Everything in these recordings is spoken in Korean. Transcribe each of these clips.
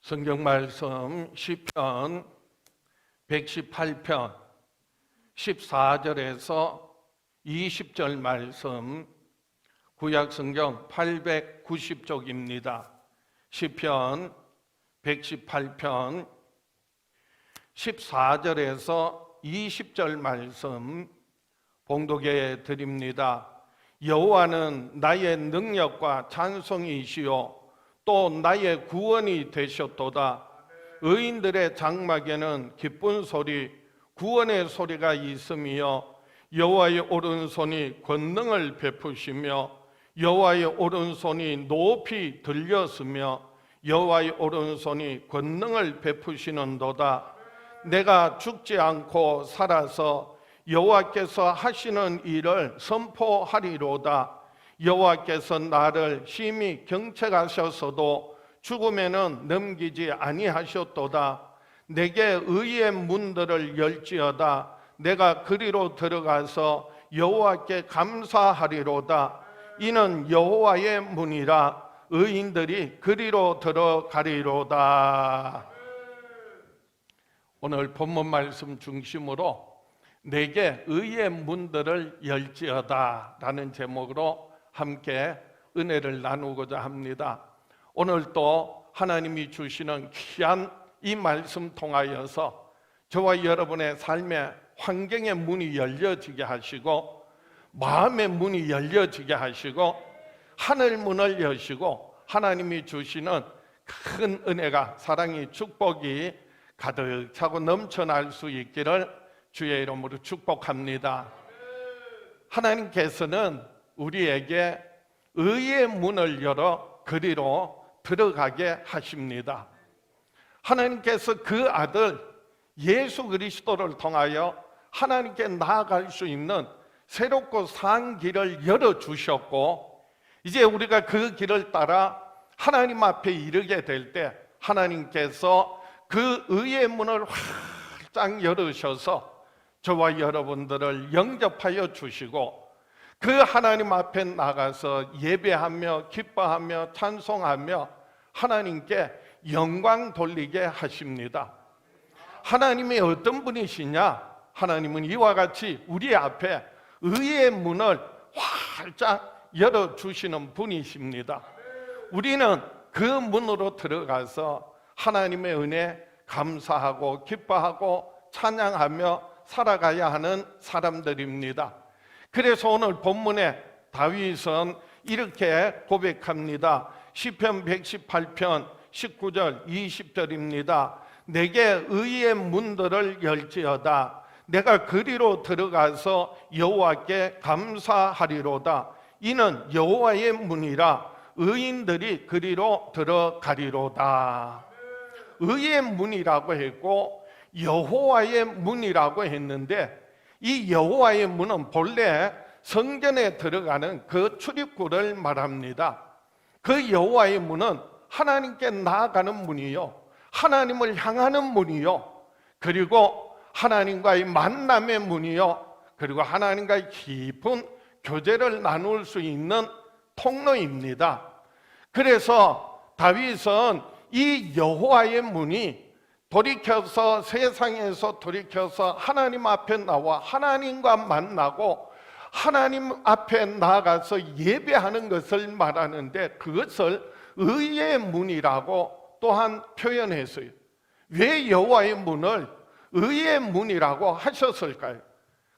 성경 말씀 시편 118편 14절에서 20절 말씀, 구약 성경 890쪽입니다. 시편 118편 14절에서 20절 말씀 봉독해 드립니다. 여호와는 나의 능력과 찬송이시요 또 나의 구원이 되셨도다. 의인들의 장막에는 기쁜 소리, 구원의 소리가 있으며 여호와의 오른손이 권능을 베푸시며 여호와의 오른손이 높이 들렸으며 여호와의 오른손이 권능을 베푸시는도다. 내가 죽지 않고 살아서 여호와께서 하시는 일을 선포하리로다. 여호와께서 나를 심히 경책하셨어도 죽음에는 넘기지 아니하셨도다. 내게 의의 문들을 열지어다. 내가 그리로 들어가서 여호와께 감사하리로다. 이는 여호와의 문이라. 의인들이 그리로 들어가리로다. 오늘 본문 말씀 중심으로 내게 의의 문들을 열지어다 라는 제목으로 함께 은혜를 나누고자 합니다. 오늘 또 하나님이 주시는 귀한 이 말씀 통하여서 저와 여러분의 삶의 환경의 문이 열려지게 하시고 마음의 문이 열려지게 하시고 하늘 문을 여시고 하나님이 주시는 큰 은혜가, 사랑이, 축복이 가득 차고 넘쳐날 수 있기를 주의 이름으로 축복합니다. 하나님께서는 우리에게 의의 문을 열어 그리로 들어가게 하십니다. 하나님께서 그 아들 예수 그리스도를 통하여 하나님께 나아갈 수 있는 새롭고 산 길을 열어주셨고, 이제 우리가 그 길을 따라 하나님 앞에 이르게 될 때 하나님께서 그 의의 문을 활짝 열으셔서 저와 여러분들을 영접하여 주시고 그 하나님 앞에 나가서 예배하며 기뻐하며 찬송하며 하나님께 영광 돌리게 하십니다. 하나님이 어떤 분이시냐? 하나님은 이와 같이 우리 앞에 의의 문을 활짝 열어주시는 분이십니다. 우리는 그 문으로 들어가서 하나님의 은혜 감사하고 기뻐하고 찬양하며 살아가야 하는 사람들입니다. 그래서 오늘 본문에 다윗은 이렇게 고백합니다. 시편 118편 19절 20절입니다. 내게 의의 문들을 열지어다. 내가 그리로 들어가서 여호와께 감사하리로다. 이는 여호와의 문이라. 의인들이 그리로 들어가리로다. 의의 문이라고 했고 여호와의 문이라고 했는데, 이 여호와의 문은 본래 성전에 들어가는 그 출입구를 말합니다. 그 여호와의 문은 하나님께 나아가는 문이요, 하나님을 향하는 문이요, 그리고 하나님과의 만남의 문이요, 그리고 하나님과의 깊은 교제를 나눌 수 있는 통로입니다. 그래서 다윗은 이 여호와의 문이 돌이켜서 세상에서 돌이켜서 하나님 앞에 나와 하나님과 만나고 하나님 앞에 나가서 예배하는 것을 말하는데, 그것을 의의 문이라고 또한 표현했어요. 왜 여호와의 문을 의의 문이라고 하셨을까요?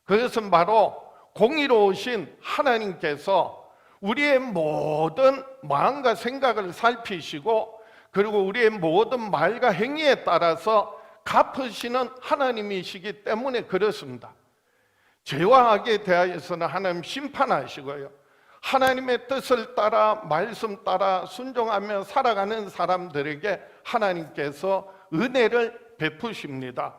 그것은 바로 공의로우신 하나님께서 우리의 모든 마음과 생각을 살피시고 그리고 우리의 모든 말과 행위에 따라서 갚으시는 하나님이시기 때문에 그렇습니다. 죄와 악에 대하여서는 하나님 심판하시고요, 하나님의 뜻을 따라 말씀 따라 순종하며 살아가는 사람들에게 하나님께서 은혜를 베푸십니다.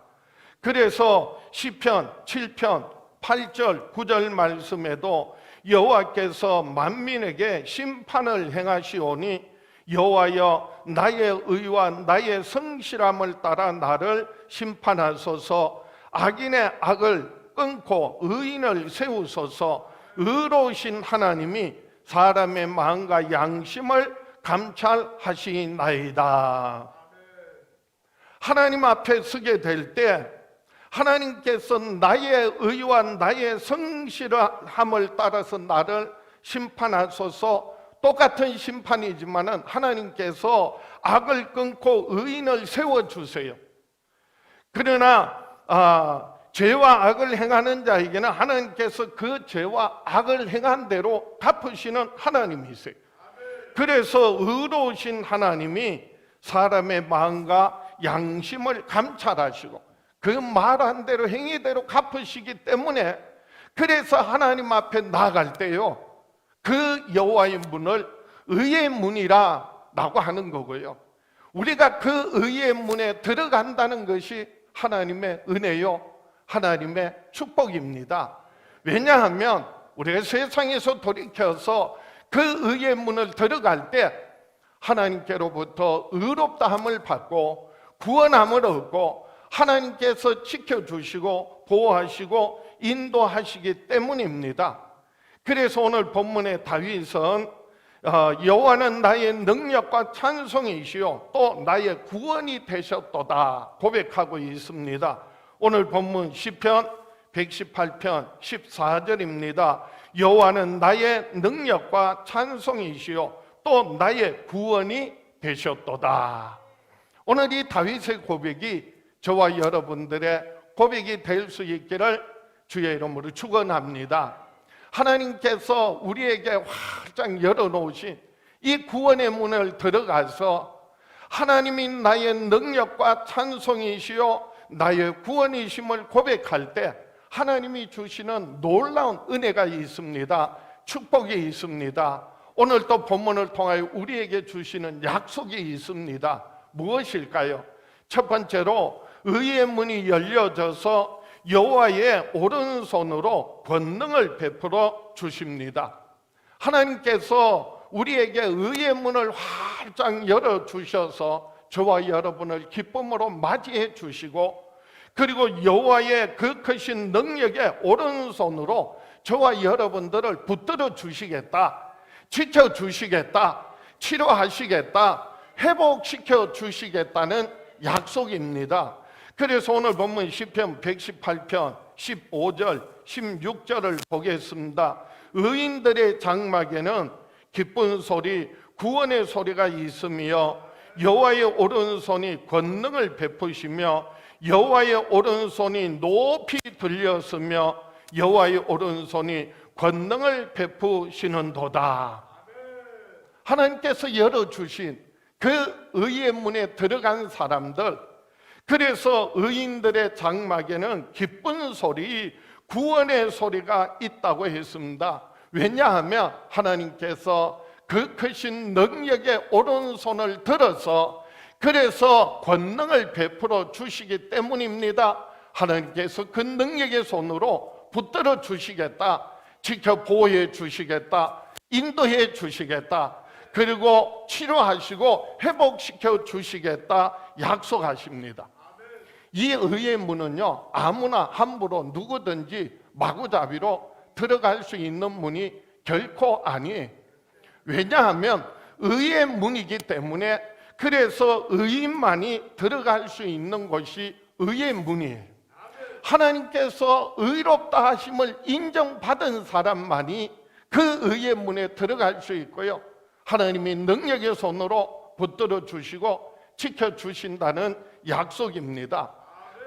그래서 시편 7편 8절 9절 말씀에도 여호와께서 만민에게 심판을 행하시오니 여호와여 나의 의와 나의 성실함을 따라 나를 심판하소서. 악인의 악을 끊고 의인을 세우소서. 의로우신 하나님이 사람의 마음과 양심을 감찰하시나이다. 하나님 앞에 서게 될 때 하나님께서 나의 의와 나의 성실함을 따라서 나를 심판하소서. 똑같은 심판이지만은 하나님께서 악을 끊고 의인을 세워주세요. 그러나 죄와 악을 행하는 자에게는 하나님께서 그 죄와 악을 행한 대로 갚으시는 하나님이세요. 그래서 의로우신 하나님이 사람의 마음과 양심을 감찰하시고 그 말한 대로 행위대로 갚으시기 때문에, 그래서 하나님 앞에 나아갈 때요, 그 여호와의 문을 의의 문이라 라고 하는 거고요. 우리가 그 의의 문에 들어간다는 것이 하나님의 은혜요, 하나님의 축복입니다. 왜냐하면 우리가 세상에서 돌이켜서 그 의의 문을 들어갈 때 하나님께로부터 의롭다함을 받고 구원함을 얻고 하나님께서 지켜주시고 보호하시고 인도하시기 때문입니다. 그래서 오늘 본문의 다윗은 여호와는 나의 능력과 찬송이시요 또 나의 구원이 되셨도다 고백하고 있습니다. 오늘 본문 시편 118편 14절입니다. 여호와는 나의 능력과 찬송이시요 또 나의 구원이 되셨도다. 오늘 이 다윗의 고백이 저와 여러분들의 고백이 될 수 있기를 주의 이름으로 축원합니다. 하나님께서 우리에게 활짝 열어놓으신 이 구원의 문을 들어가서 하나님이 나의 능력과 찬송이시요 나의 구원이심을 고백할 때 하나님이 주시는 놀라운 은혜가 있습니다. 축복이 있습니다. 오늘 또 본문을 통하여 우리에게 주시는 약속이 있습니다. 무엇일까요? 첫 번째로 의의 문이 열려져서 여호와의 오른손으로 권능을 베풀어 주십니다. 하나님께서 우리에게 의의 문을 활짝 열어주셔서 저와 여러분을 기쁨으로 맞이해 주시고, 그리고 여호와의 그 크신 능력의 오른손으로 저와 여러분들을 붙들어 주시겠다, 지켜주시겠다, 치료하시겠다, 회복시켜 주시겠다는 약속입니다. 그래서 오늘 본문 시편 118편 15절 16절을 보겠습니다. 의인들의 장막에는 기쁜 소리 구원의 소리가 있으며 여호와의 오른손이 권능을 베푸시며 여호와의 오른손이 높이 들렸으며 여호와의 오른손이 권능을 베푸시는도다. 하나님께서 열어주신 그 의의 문에 들어간 사람들, 그래서 의인들의 장막에는 기쁜 소리, 구원의 소리가 있다고 했습니다. 왜냐하면 하나님께서 그 크신 능력의 오른손을 들어서 그래서 권능을 베풀어 주시기 때문입니다. 하나님께서 그 능력의 손으로 붙들어 주시겠다, 지켜 보호해 주시겠다, 인도해 주시겠다, 그리고 치료하시고 회복시켜 주시겠다 약속하십니다. 이 의의 문은요, 아무나 함부로 누구든지 마구잡이로 들어갈 수 있는 문이 결코 아니에요. 왜냐하면 의의 문이기 때문에, 그래서 의인만이 들어갈 수 있는 것이 의의 문이에요. 하나님께서 의롭다 하심을 인정받은 사람만이 그 의의 문에 들어갈 수 있고요, 하나님이 능력의 손으로 붙들어 주시고 지켜주신다는 약속입니다.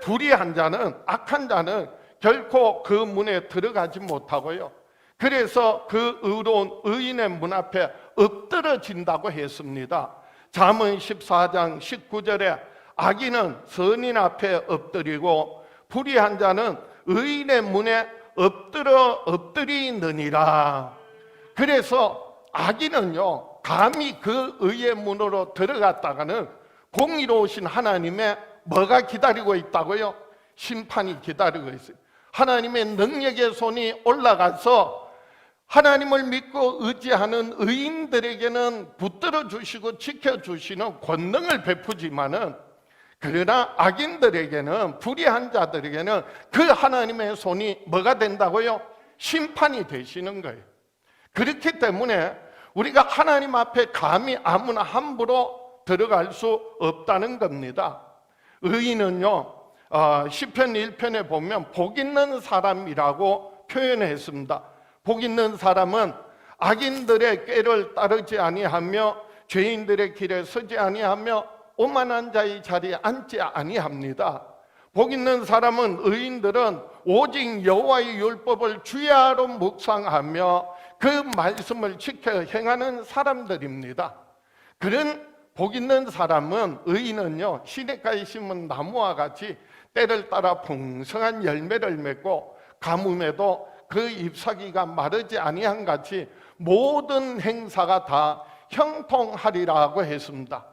불의한 자는, 악한 자는 결코 그 문에 들어가지 못하고요, 그래서 그 의로운 의인의 문 앞에 엎드러진다고 했습니다. 잠언 14장 19절에 악인은 선인 앞에 엎드리고 불의한 자는 의인의 문에 엎드리느니라. 그래서 악인은요, 감히 그 의의 문으로 들어갔다가는 공의로우신 하나님의 뭐가 기다리고 있다고요? 심판이 기다리고 있어요. 하나님의 능력의 손이 올라가서 하나님을 믿고 의지하는 의인들에게는 붙들어 주시고 지켜주시는 권능을 베푸지만은, 그러나 악인들에게는, 불의한 자들에게는 그 하나님의 손이 뭐가 된다고요? 심판이 되시는 거예요. 그렇기 때문에 우리가 하나님 앞에 감히 아무나 함부로 들어갈 수 없다는 겁니다. 의인은요, 시편 1편에 보면 복 있는 사람이라고 표현했습니다. 복 있는 사람은 악인들의 꾀를 따르지 아니하며 죄인들의 길에 서지 아니하며 오만한 자의 자리에 앉지 아니합니다. 복 있는 사람은, 의인들은 오직 여호와의 율법을 주야로 묵상하며 그 말씀을 지켜 행하는 사람들입니다. 그런 복 있는 사람은, 의인은요, 시냇가에 심은 나무와 같이 때를 따라 풍성한 열매를 맺고 가뭄에도 그 잎사귀가 마르지 아니한 같이 모든 행사가 다 형통하리라고 했습니다.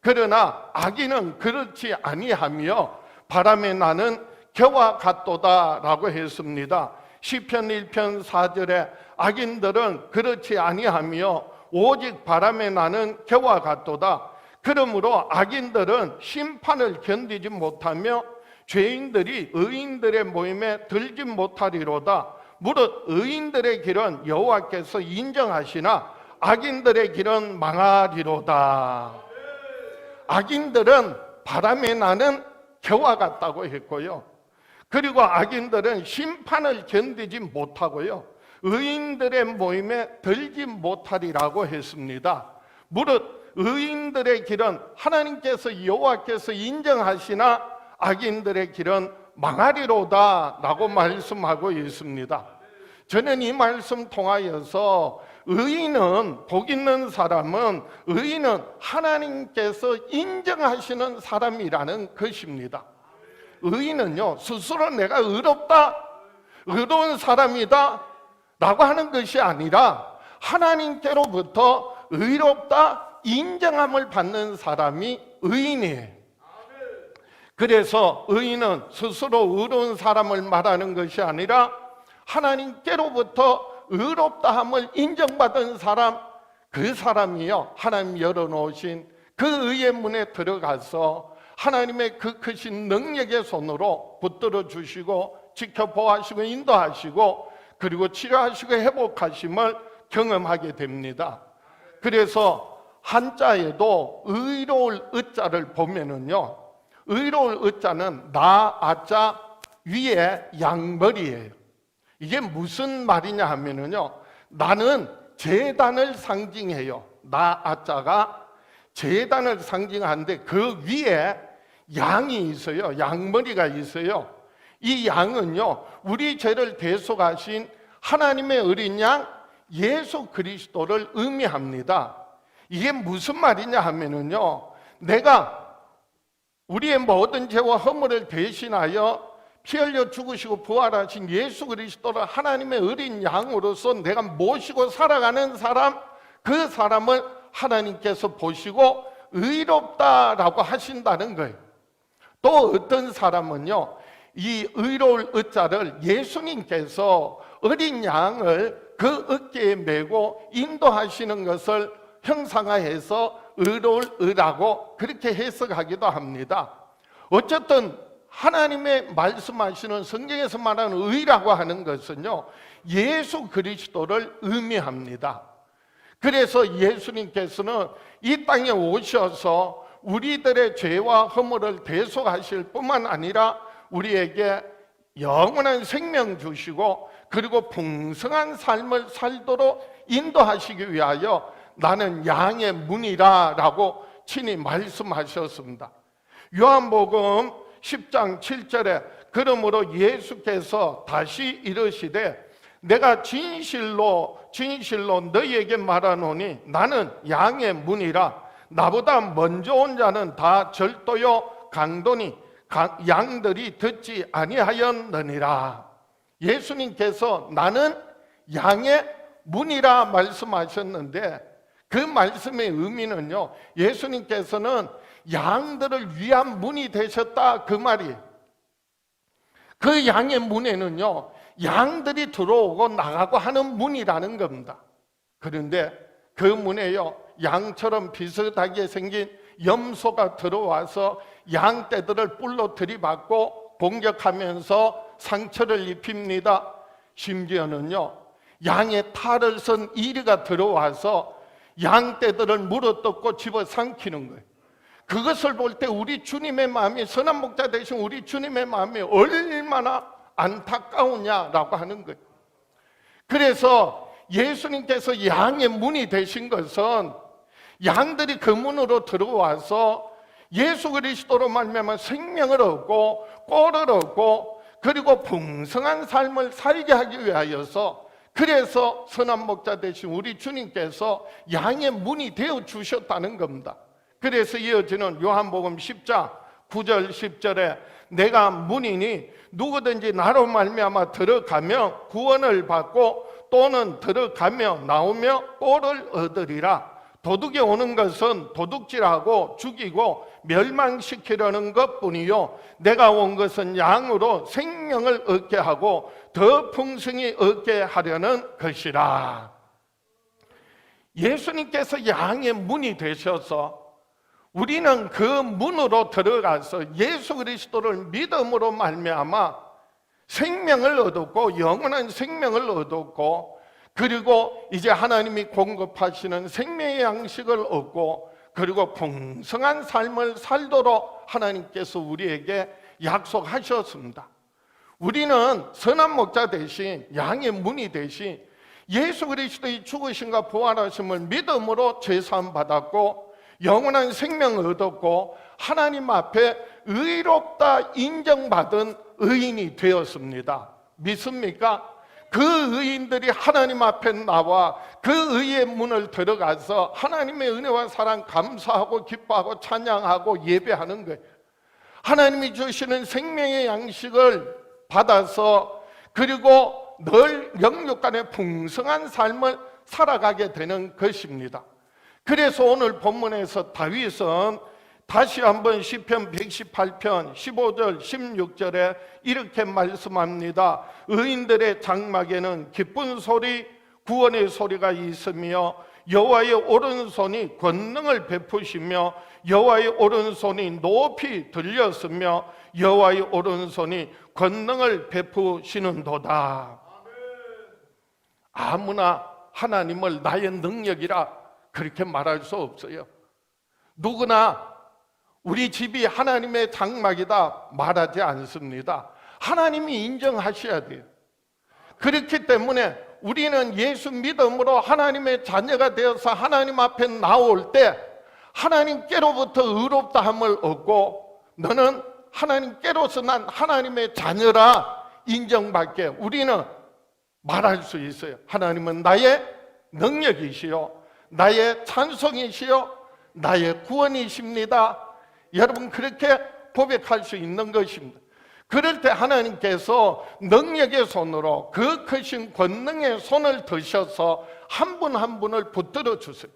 그러나 악인은 그렇지 아니하며 바람에 나는 겨와 같도다라고 했습니다. 시편 1편 4절에 악인들은 그렇지 아니하며 오직 바람에 나는 겨와 같도다. 그러므로 악인들은 심판을 견디지 못하며 죄인들이 의인들의 모임에 들지 못하리로다. 무릇 의인들의 길은 여호와께서 인정하시나 악인들의 길은 망하리로다. 악인들은 바람에 나는 겨와 같다고 했고요, 그리고 악인들은 심판을 견디지 못하고요, 의인들의 모임에 들지 못하리라고 했습니다. 무릇 의인들의 길은 하나님께서, 여호와께서 인정하시나 악인들의 길은 망하리로다 라고 말씀하고 있습니다. 저는 이 말씀 통하여서 의인은, 복 있는 사람은, 의인은 하나님께서 인정하시는 사람이라는 것입니다. 의인은요, 스스로 내가 의롭다, 의로운 사람이다 라고 하는 것이 아니라 하나님께로부터 의롭다 인정함을 받는 사람이 의인이에요. 그래서 의인은 스스로 의로운 사람을 말하는 것이 아니라 하나님께로부터 의롭다함을 인정받은 사람, 그 사람이요, 하나님 열어놓으신 그 의의 문에 들어가서 하나님의 그 크신 능력의 손으로 붙들어 주시고 지켜보아하시고 인도하시고 그리고 치료하시고 회복하심을 경험하게 됩니다. 그래서 한자에도 의로울 의자를 보면은요, 의로울 의자는 나, 아자 위에 양머리예요. 이게 무슨 말이냐 하면은요, 나는 제단을 상징해요. 나, 아자가 제단을 상징하는데 그 위에 양이 있어요. 양머리가 있어요. 이 양은요, 우리 죄를 대속하신 하나님의 어린 양 예수 그리스도를 의미합니다. 이게 무슨 말이냐 하면은요, 내가 우리의 모든 죄와 허물을 대신하여 피 흘려 죽으시고 부활하신 예수 그리스도를 하나님의 어린 양으로서 내가 모시고 살아가는 사람, 그 사람을 하나님께서 보시고 의롭다라고 하신다는 거예요. 또 어떤 사람은요, 이 의로울 의자를 예수님께서 어린 양을 그 어깨에 메고 인도하시는 것을 형상화해서 의로울 의라고 그렇게 해석하기도 합니다. 어쨌든 하나님의 말씀하시는 성경에서 말하는 의라고 하는 것은요, 예수 그리스도를 의미합니다. 그래서 예수님께서는 이 땅에 오셔서 우리들의 죄와 허물을 대속하실 뿐만 아니라 우리에게 영원한 생명 주시고 그리고 풍성한 삶을 살도록 인도하시기 위하여 나는 양의 문이라 라고 친히 말씀하셨습니다. 요한복음 10장 7절에 그러므로 예수께서 다시 이르시되 내가 진실로 너희에게 말하노니 나는 양의 문이라. 나보다 먼저 온 자는 다 절도요 강도니 양들이 듣지 아니하였느니라. 예수님께서 나는 양의 문이라 말씀하셨는데 그 말씀의 의미는요, 예수님께서는 양들을 위한 문이 되셨다 그 말이에요. 그 양의 문에는요, 양들이 들어오고 나가고 하는 문이라는 겁니다. 그런데 그 문에요, 양처럼 비슷하게 생긴 염소가 들어와서 양떼들을 뿔로 들이받고 공격하면서 상처를 입힙니다. 심지어는요, 양의 탈을 쓴 이리가 들어와서 양떼들을 물어뜯고 집어삼키는 거예요. 그것을 볼 때 우리 주님의 마음이, 선한 목자 되신 우리 주님의 마음이 얼마나 안타까우냐라고 하는 거예요. 그래서 예수님께서 양의 문이 되신 것은 양들이 그 문으로 들어와서 예수 그리스도로 말미암아 생명을 얻고 꼴을 얻고 그리고 풍성한 삶을 살게 하기 위하여서, 그래서 선한 목자 되신 우리 주님께서 양의 문이 되어 주셨다는 겁니다. 그래서 이어지는 요한복음 10장 9절 10절에 내가 문이니 누구든지 나로 말미암아 들어가며 구원을 받고 또는 들어가며 나오며 꼴을 얻으리라. 도둑이 오는 것은 도둑질하고 죽이고 멸망시키려는 것뿐이요 내가 온 것은 양으로 생명을 얻게 하고 더 풍성히 얻게 하려는 것이라. 예수님께서 양의 문이 되셔서 우리는 그 문으로 들어가서 예수 그리스도를 믿음으로 말미암아 생명을 얻었고 영원한 생명을 얻었고, 그리고 이제 하나님이 공급하시는 생명의 양식을 얻고 그리고 풍성한 삶을 살도록 하나님께서 우리에게 약속하셨습니다. 우리는 선한 목자 대신 양의 문이 대신 예수 그리스도의 죽으심과 부활하심을 믿음으로 죄사함 받았고 영원한 생명을 얻었고 하나님 앞에 의롭다 인정받은 의인이 되었습니다. 믿습니까? 그 의인들이 하나님 앞에 나와 그 의의 문을 들어가서 하나님의 은혜와 사랑 감사하고 기뻐하고 찬양하고 예배하는 거예요. 하나님이 주시는 생명의 양식을 받아서 그리고 늘 영육 간의 풍성한 삶을 살아가게 되는 것입니다. 그래서 오늘 본문에서 다윗은 다시 한번 시편 118편 15절 16절에 이렇게 말씀합니다. 의인들의 장막에는 기쁜 소리 구원의 소리가 있으며 여호와의 오른손이 권능을 베푸시며 여호와의 오른손이 높이 들렸으며 여호와의 오른손이 권능을 베푸시는도다. 아무나 하나님을 나의 능력이라 그렇게 말할 수 없어요. 누구나 우리 집이 하나님의 장막이다 말하지 않습니다. 하나님이 인정하셔야 돼요. 그렇기 때문에 우리는 예수 믿음으로 하나님의 자녀가 되어서 하나님 앞에 나올 때 하나님께로부터 의롭다함을 얻고 너는 하나님께로서 난 하나님의 자녀라 인정받게 우리는 말할 수 있어요. 하나님은 나의 능력이시요 나의 찬송이시요 나의 구원이십니다. 여러분 그렇게 고백할 수 있는 것입니다. 그럴 때 하나님께서 능력의 손으로 그 크신 권능의 손을 드셔서 한 분 한 분을 붙들어 주세요.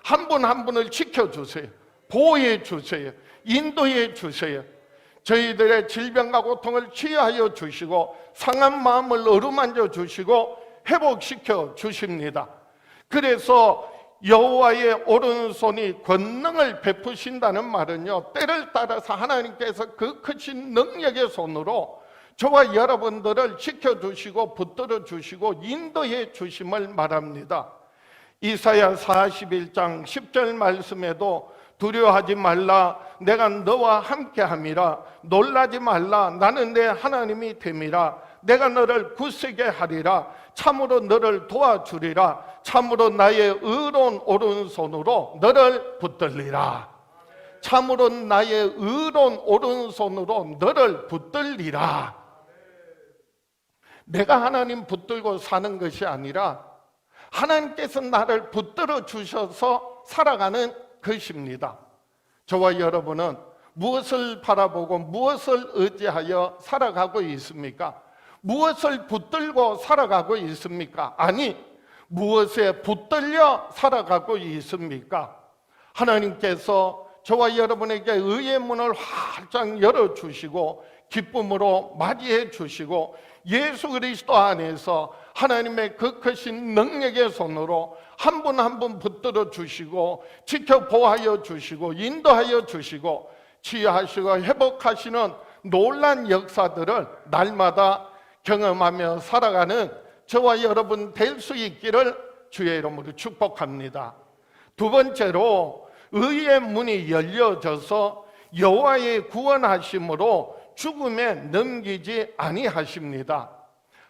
한 분 한 분을 지켜주세요. 보호해 주세요. 인도해 주세요. 저희들의 질병과 고통을 치유하여 주시고 상한 마음을 어루만져 주시고 회복시켜 주십니다. 그래서 여호와의 오른손이 권능을 베푸신다는 말은요, 때를 따라서 하나님께서 그 크신 능력의 손으로 저와 여러분들을 지켜주시고 붙들어 주시고 인도해 주심을 말합니다. 이사야 41장 10절 말씀에도 두려워하지 말라 내가 너와 함께함이라 놀라지 말라 나는 내 하나님이 됨이라 내가 너를 굳세게 하리라 참으로 너를 도와주리라 참으로 나의 의로운 오른손으로 너를 붙들리라. 참으로 나의 의로운 오른손으로 너를 붙들리라. 내가 하나님 붙들고 사는 것이 아니라 하나님께서 나를 붙들어 주셔서 살아가는 것입니다. 저와 여러분은 무엇을 바라보고 무엇을 의지하여 살아가고 있습니까? 무엇을 붙들고 살아가고 있습니까? 아니, 무엇에 붙들려 살아가고 있습니까? 하나님께서 저와 여러분에게 의의 문을 활짝 열어주시고 기쁨으로 맞이해 주시고 예수 그리스도 안에서 하나님의 그 크신 능력의 손으로 한 분 한 분 붙들어 주시고 지켜 보호하여 주시고 인도하여 주시고 치유하시고 회복하시는 놀란 역사들을 날마다 경험하며 살아가는 저와 여러분 될 수 있기를 주의 이름으로 축복합니다. 두 번째로 의의 문이 열려져서 여호와의 구원하심으로 죽음에 넘기지 아니하십니다.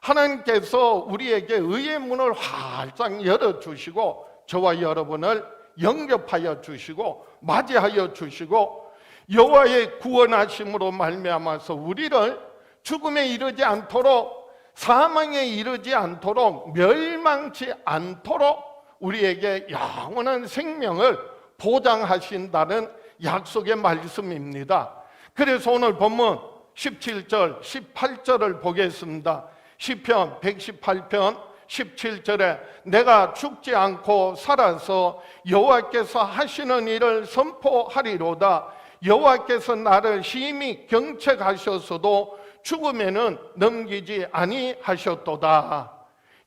하나님께서 우리에게 의의 문을 활짝 열어주시고 저와 여러분을 영접하여 주시고 맞이하여 주시고 여호와의 구원하심으로 말미암아서 우리를 죽음에 이르지 않도록, 사망에 이르지 않도록, 멸망치 않도록 우리에게 영원한 생명을 보장하신다는 약속의 말씀입니다. 그래서 오늘 본문 17절, 18절을 보겠습니다. 시편 118편 17절에 내가 죽지 않고 살아서 여호와께서 하시는 일을 선포하리로다. 여호와께서 나를 심히 경책하셨어도 죽음에는 넘기지 아니하셨도다.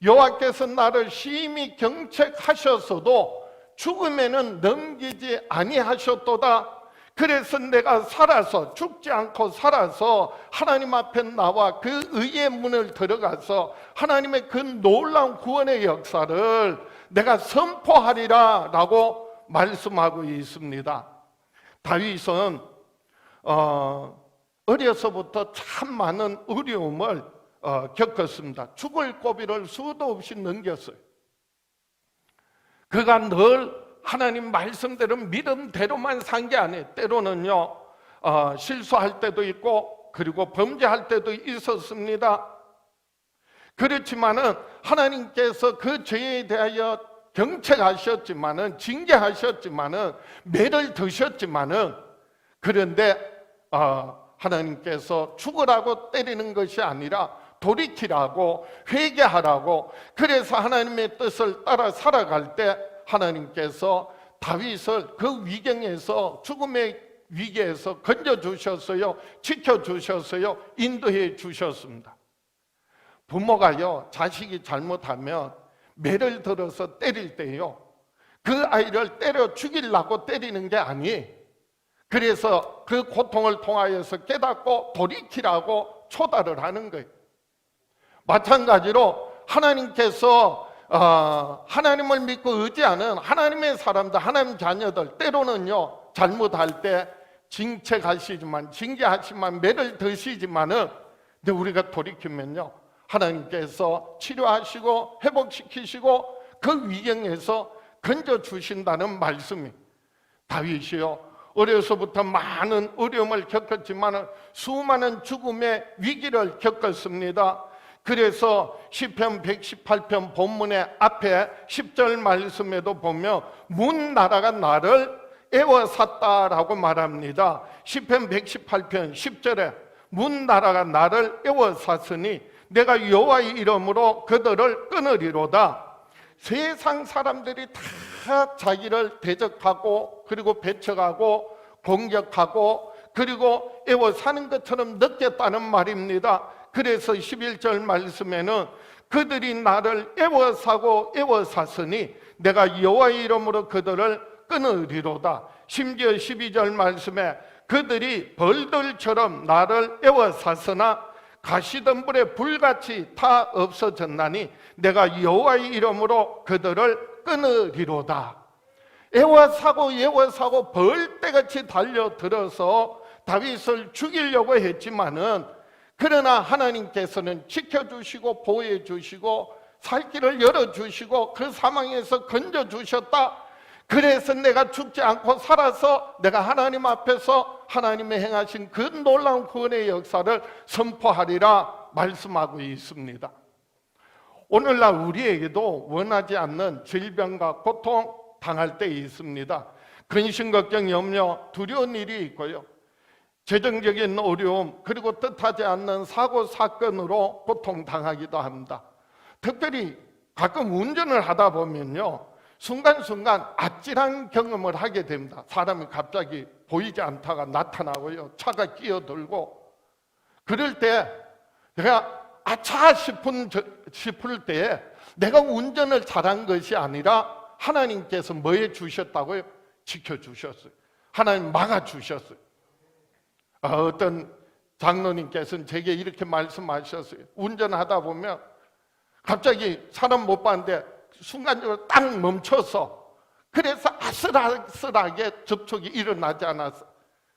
여호와께서 나를 심히 경책하셨어도 죽음에는 넘기지 아니하셨도다. 그래서 내가 살아서, 죽지 않고 살아서 하나님 앞에 나와 그 의의 문을 들어가서 하나님의 그 놀라운 구원의 역사를 내가 선포하리라 라고 말씀하고 있습니다. 다윗은 어려서부터 참 많은 어려움을 겪었습니다. 죽을 고비를 수도 없이 넘겼어요. 그가 늘 하나님 말씀대로 믿음대로만 산 게 아니에요. 때로는요 실수할 때도 있고 그리고 범죄할 때도 있었습니다. 그렇지만은 하나님께서 그 죄에 대하여 경책하셨지만은, 징계하셨지만은, 매를 드셨지만은, 그런데 하나님께서 죽으라고 때리는 것이 아니라 돌이키라고, 회개하라고, 그래서 하나님의 뜻을 따라 살아갈 때 하나님께서 다윗을 그 위경에서, 죽음의 위기에서 건져주셨어요. 지켜주셨어요. 인도해 주셨습니다. 부모가요 자식이 잘못하면 매를 들어서 때릴 때요 그 아이를 때려 죽이려고 때리는 게 아니에요. 그래서 그 고통을 통하여서 깨닫고 돌이키라고 초달을 하는 거예요. 마찬가지로 하나님께서 하나님을 믿고 의지하는 하나님의 사람들, 하나님 자녀들 때로는요 잘못할 때 징책하시지만, 징계하시지만, 매를 드시지만은 근데 우리가 돌이키면요 하나님께서 치료하시고 회복시키시고 그 위경에서 건져주신다는 말씀이. 다윗이요 어려서부터 많은 어려움을 겪었지만 수많은 죽음의 위기를 겪었습니다. 그래서 시편 118편 본문의 앞에 10절 말씀에도 보면 문 나라가 나를 애워쌌다라고 말합니다. 시편 118편 10절에 문 나라가 나를 애워쌌으니 내가 여호와의 이름으로 그들을 끊으리로다. 세상 사람들이 다 자기를 대적하고 그리고 배척하고 공격하고 그리고 애워사는 것처럼 느꼈다는 말입니다. 그래서 11절 말씀에는 그들이 나를 애워사고 애워쌌으니 내가 여호와의 이름으로 그들을 끊으리로다. 심지어 12절 말씀에 그들이 벌들처럼 나를 애워쌌으나 가시덤불에 불같이 다 없어졌나니 내가 여호와의 이름으로 그들을 끊으리로다. 애워사고 벌떼같이 달려들어서 다윗을 죽이려고 했지만은 그러나 하나님께서는 지켜주시고 보호해주시고 살 길을 열어주시고 그 상황에서 건져주셨다. 그래서 내가 죽지 않고 살아서 내가 하나님 앞에서 하나님의 행하신 그 놀라운 구원의 역사를 선포하리라 말씀하고 있습니다. 오늘날 우리에게도 원하지 않는 질병과 고통 당할 때 있습니다. 근심, 걱정, 염려, 두려운 일이 있고요. 재정적인 어려움 그리고 뜻하지 않는 사고, 사건으로 고통당하기도 합니다. 특별히 가끔 운전을 하다 보면요 순간순간 아찔한 경험을 하게 됩니다. 사람이 갑자기 보이지 않다가 나타나고요 차가 끼어들고 그럴 때 내가 아차 싶을 때에 내가 운전을 잘한 것이 아니라 하나님께서 뭐 해주셨다고요? 지켜주셨어요. 하나님 막아주셨어요. 어떤 장로님께서는 제게 이렇게 말씀하셨어요. 운전하다 보면 갑자기 사람 못 봤는데 순간적으로 딱 멈춰서 그래서 아슬아슬하게 접촉이 일어나지 않았어.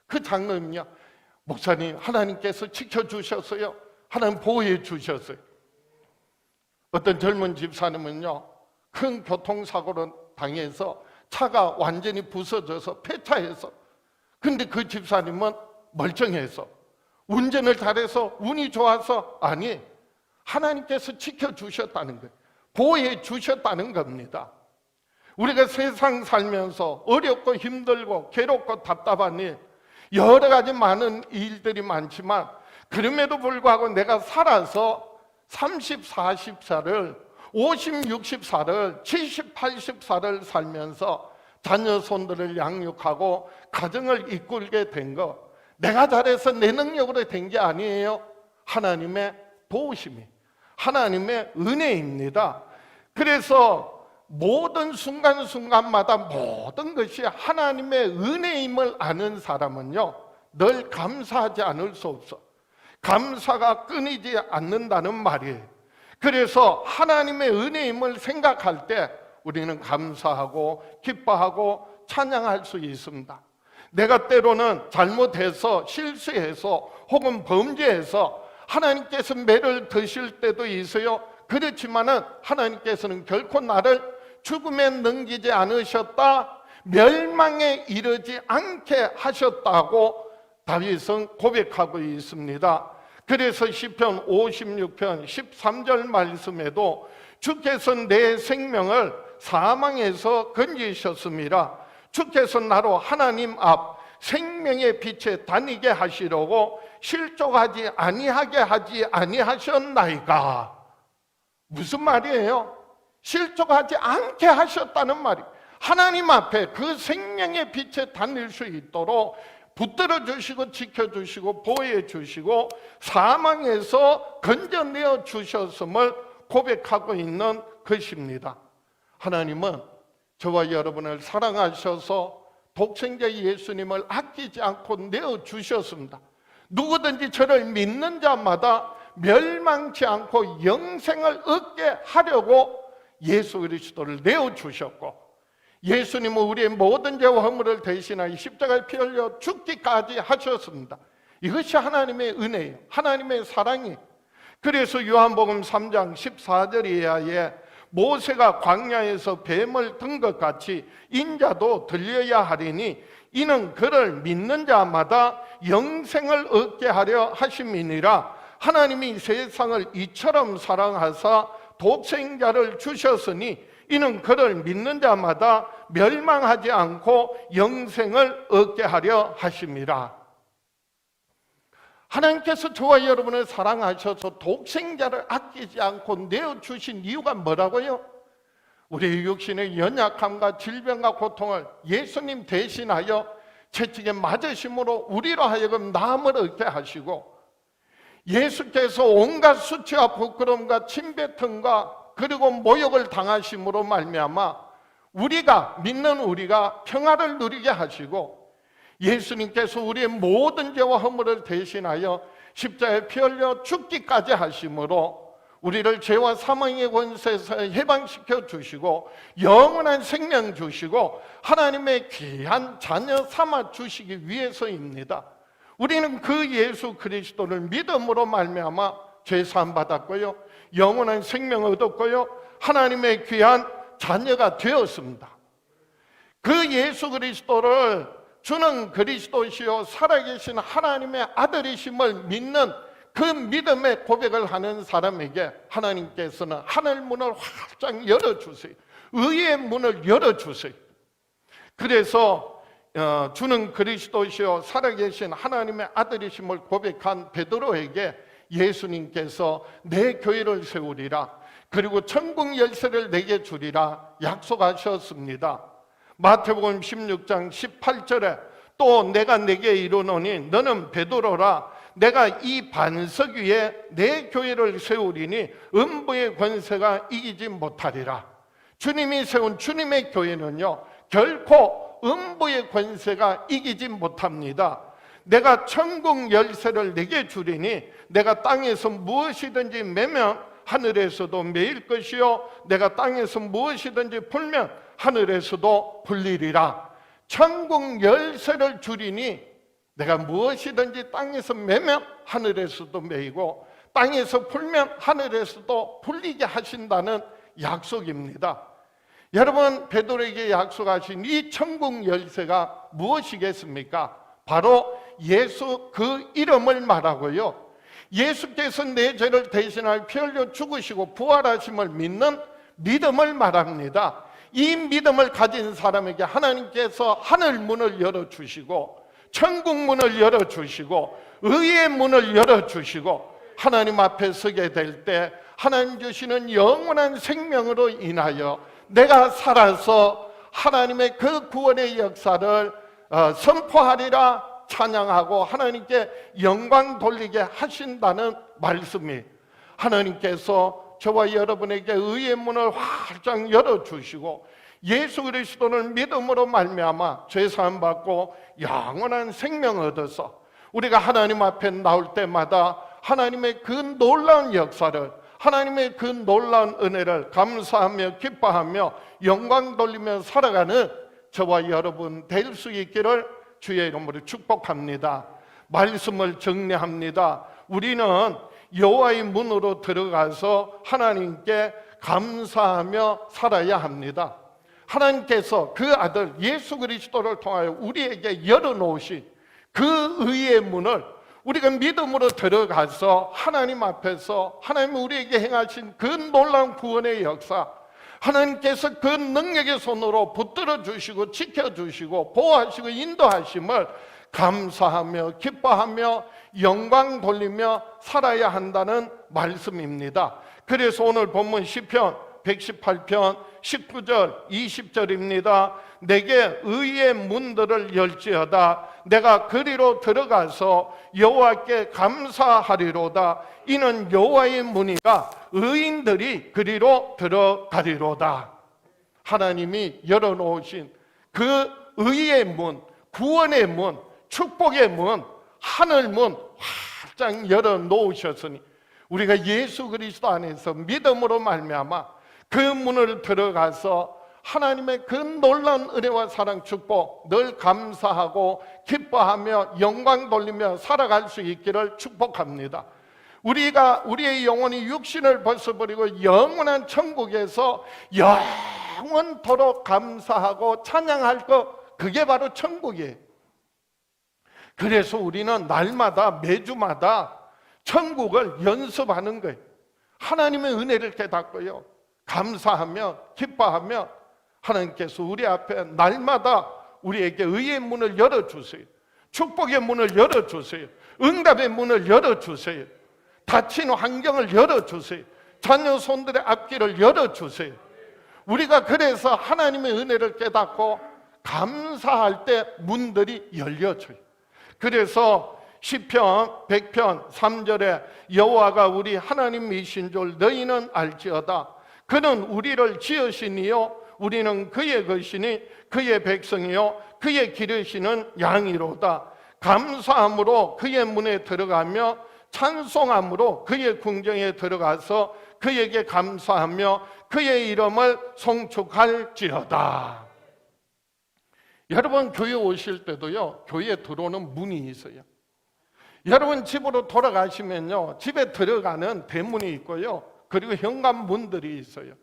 그 장면은요, 목사님, 하나님께서 지켜주셨어요. 하나님 보호해 주셨어요. 어떤 젊은 집사님은요, 큰 교통사고를 당해서 차가 완전히 부서져서 폐차해서, 근데 그 집사님은 멀쩡해서 운전을 잘해서 운이 좋아서, 아니, 하나님께서 지켜주셨다는 거예요. 보호해 주셨다는 겁니다. 우리가 세상 살면서 어렵고 힘들고 괴롭고 답답한 일, 여러 가지 많은 일들이 많지만, 그럼에도 불구하고 내가 살아서 30, 40살을 50, 60살을 70, 80살을 살면서 자녀 손들을 양육하고 가정을 이끌게 된 거, 내가 잘해서 내 능력으로 된 게 아니에요. 하나님의 도우심이, 하나님의 은혜입니다. 그래서 모든 순간순간마다 모든 것이 하나님의 은혜임을 아는 사람은요, 늘 감사하지 않을 수 없어. 감사가 끊이지 않는다는 말이에요. 그래서 하나님의 은혜임을 생각할 때 우리는 감사하고 기뻐하고 찬양할 수 있습니다. 내가 때로는 잘못해서 실수해서 혹은 범죄해서 하나님께서 매를 드실 때도 있어요. 그렇지만은 하나님께서는 결코 나를 죽음에 넘기지 않으셨다, 멸망에 이르지 않게 하셨다고 다윗은 고백하고 있습니다. 그래서 시편 56편 13절 말씀에도 주께서 내 생명을 사망에서 건지셨습니다. 주께서 나로 하나님 앞 생명의 빛에 다니게 하시려고 실족하지 아니하게 하지 아니하셨나이까. 무슨 말이에요? 실족하지 않게 하셨다는 말이, 하나님 앞에 그 생명의 빛에 다닐 수 있도록 붙들어 주시고 지켜주시고 보호해 주시고 사망에서 건져내어 주셨음을 고백하고 있는 것입니다. 하나님은 저와 여러분을 사랑하셔서 독생자 예수님을 아끼지 않고 내어주셨습니다. 누구든지 저를 믿는 자마다 멸망치 않고 영생을 얻게 하려고 예수 그리스도를 내어주셨고, 예수님은 우리의 모든 죄와 허물을 대신하여 십자가에 피 흘려 죽기까지 하셨습니다. 이것이 하나님의 은혜예요. 하나님의 사랑이에요. 그래서 요한복음 3장 14절 이하에 모세가 광야에서 뱀을 든 것 같이 인자도 들려야 하리니 이는 그를 믿는 자마다 영생을 얻게 하려 하심이니라. 하나님이 세상을 이처럼 사랑하사 독생자를 주셨으니 이는 그를 믿는 자마다 멸망하지 않고 영생을 얻게 하려 하심이라. 하나님께서 저와 여러분을 사랑하셔서 독생자를 아끼지 않고 내어주신 이유가 뭐라고요? 우리의 육신의 연약함과 질병과 고통을 예수님 대신하여 채찍에 맞으심으로 우리로 하여금 나음을 얻게 하시고, 예수께서 온갖 수치와 부끄러움과 침뱉음과 그리고 모욕을 당하심으로 말미암아 우리가 믿는 우리가 평화를 누리게 하시고, 예수님께서 우리의 모든 죄와 허물을 대신하여 십자가에 피 흘려 죽기까지 하심으로 우리를 죄와 사망의 권세에서 해방시켜 주시고 영원한 생명 주시고 하나님의 귀한 자녀 삼아 주시기 위해서입니다. 우리는 그 예수 그리스도를 믿음으로 말미암아 죄 사함 받았고요, 영원한 생명을 얻었고요, 하나님의 귀한 자녀가 되었습니다. 그 예수 그리스도를 주는 그리스도시요 살아계신 하나님의 아들이심을 믿는 그 믿음의 고백을 하는 사람에게 하나님께서는 하늘 문을 활짝 열어주세요. 의의 문을 열어주세요. 그래서 주는 그리스도시요 살아계신 하나님의 아들이심을 고백한 베드로에게 예수님께서 내 교회를 세우리라, 그리고 천국 열쇠를 내게 주리라 약속하셨습니다. 마태복음 16장 18절에 또 내가 내게 이르노니 너는 베드로라, 내가 이 반석 위에 내 교회를 세우리니 음부의 권세가 이기지 못하리라. 주님이 세운 주님의 교회는요 결코 음부의 권세가 이기지 못합니다. 내가 천국 열쇠를 내게 주리니 내가 땅에서 무엇이든지 매면 하늘에서도 매일 것이요 내가 땅에서 무엇이든지 풀면 하늘에서도 풀리리라. 천국 열쇠를 주리니 내가 무엇이든지 땅에서 매면 하늘에서도 매이고 땅에서 풀면 하늘에서도 풀리게 하신다는 약속입니다. 여러분, 베드로에게 약속하신 이 천국 열쇠가 무엇이겠습니까? 바로 예수 그 이름을 말하고요, 예수께서 내 죄를 대신하여 피 흘려 죽으시고 부활하심을 믿는 믿음을 말합니다. 이 믿음을 가진 사람에게 하나님께서 하늘 문을 열어주시고 천국 문을 열어주시고 의의 문을 열어주시고 하나님 앞에 서게 될 때 하나님 주시는 영원한 생명으로 인하여 내가 살아서 하나님의 그 구원의 역사를 선포하리라, 찬양하고 하나님께 영광 돌리게 하신다는 말씀이, 하나님께서 저와 여러분에게 의의 문을 활짝 열어주시고 예수 그리스도를 믿음으로 말미암아 죄사함 받고 영원한 생명을 얻어서 우리가 하나님 앞에 나올 때마다 하나님의 그 놀라운 역사를, 하나님의 그 놀라운 은혜를 감사하며 기뻐하며 영광 돌리며 살아가는 저와 여러분 될 수 있기를 주의 이름으로 축복합니다. 말씀을 정리합니다. 우리는 여호와의 문으로 들어가서 하나님께 감사하며 살아야 합니다. 하나님께서 그 아들 예수 그리스도를 통하여 우리에게 열어놓으신 그 의의 문을 우리가 믿음으로 들어가서 하나님 앞에서 하나님 우리에게 행하신 그 놀라운 구원의 역사, 하나님께서 그 능력의 손으로 붙들어 주시고 지켜주시고 보호하시고 인도하심을 감사하며 기뻐하며 영광 돌리며 살아야 한다는 말씀입니다. 그래서 오늘 본문 시편 118편 19절 20절입니다. 내게 의의 문들을 열지어다. 내가 그리로 들어가서 여호와께 감사하리로다. 이는 여호와의 문이라 의인들이 그리로 들어가리로다. 하나님이 열어놓으신 그 의의 문, 구원의 문, 축복의 문, 하늘 문 활짝 열어놓으셨으니 우리가 예수 그리스도 안에서 믿음으로 말미암아 그 문을 들어가서 하나님의 그 놀라운 은혜와 사랑 축복 늘 감사하고 기뻐하며 영광 돌리며 살아갈 수 있기를 축복합니다. 우리의 영혼이 육신을 벗어버리고 영원한 천국에서 영원토록 감사하고 찬양할 것, 그게 바로 천국이에요. 그래서 우리는 날마다 매주마다 천국을 연습하는 거예요. 하나님의 은혜를 깨닫고요, 감사하며 기뻐하며 하나님께서 우리 앞에 날마다 우리에게 의의 문을 열어주세요. 축복의 문을 열어주세요. 응답의 문을 열어주세요. 닫힌 환경을 열어주세요. 자녀 손들의 앞길을 열어주세요. 우리가 그래서 하나님의 은혜를 깨닫고 감사할 때 문들이 열려져요. 그래서 시편 100편 3절에 여호와가 우리 하나님이신 줄 너희는 알지어다. 그는 우리를 지으시니요 우리는 그의 것이니 그의 백성이요 그의 기르시는 양이로다. 감사함으로 그의 문에 들어가며 찬송함으로 그의 궁정에 들어가서 그에게 감사하며 그의 이름을 송축할지어다. 여러분, 교회 오실 때도요, 교회에 들어오는 문이 있어요. 여러분 집으로 돌아가시면요, 집에 들어가는 대문이 있고요, 그리고 현관문들이 있어요.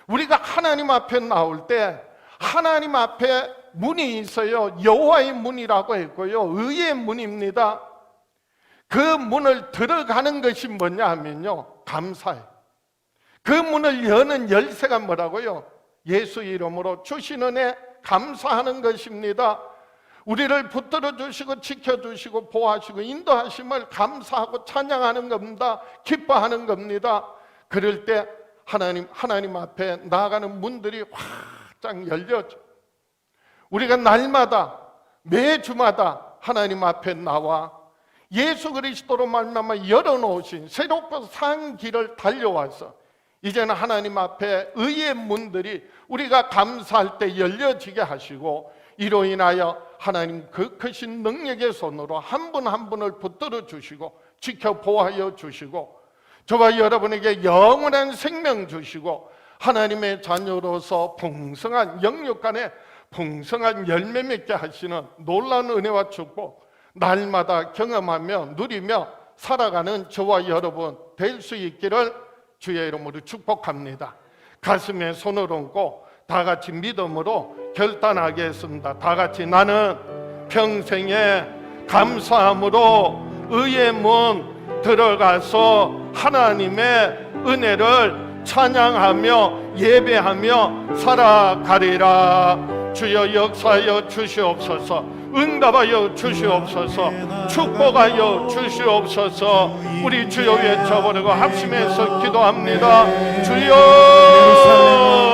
우리가 하나님 앞에 나올 때 하나님 앞에 문이 있어요. 여호와의 문이라고 했고요, 의의 문입니다. 그 문을 들어가는 것이 뭐냐 하면요, 감사해요. 그 문을 여는 열쇠가 뭐라고요? 예수 이름으로 주신 은혜 감사하는 것입니다. 우리를 붙들어 주시고 지켜주시고 보호하시고 인도하심을 감사하고 찬양하는 겁니다. 기뻐하는 겁니다. 그럴 때 하나님 앞에 나아가는 문들이 활짝 열려져. 우리가 날마다 매주마다 하나님 앞에 나와 예수 그리스도로 말미암아 열어놓으신 새롭고 산 길을 달려와서 이제는 하나님 앞에 의의 문들이 우리가 감사할 때 열려지게 하시고, 이로 인하여 하나님 그 크신 능력의 손으로 한 분 한 분을 붙들어 주시고 지켜 보호하여 주시고 저와 여러분에게 영원한 생명 주시고 하나님의 자녀로서 풍성한 영육 간에 풍성한 열매 맺게 하시는 놀라운 은혜와 축복, 날마다 경험하며 누리며 살아가는 저와 여러분 될 수 있기를 주의 이름으로 축복합니다. 가슴에 손을 얹고 다 같이 믿음으로 결단하겠습니다. 다 같이 나는 평생에 감사함으로 의의 문 들어가서 하나님의 은혜를 찬양하며 예배하며 살아가리라. 주여 역사하여 주시옵소서. 응답하여 주시옵소서. 축복하여 주시옵소서. 우리 주여 외쳐버리고 합심해서 기도합니다. 주여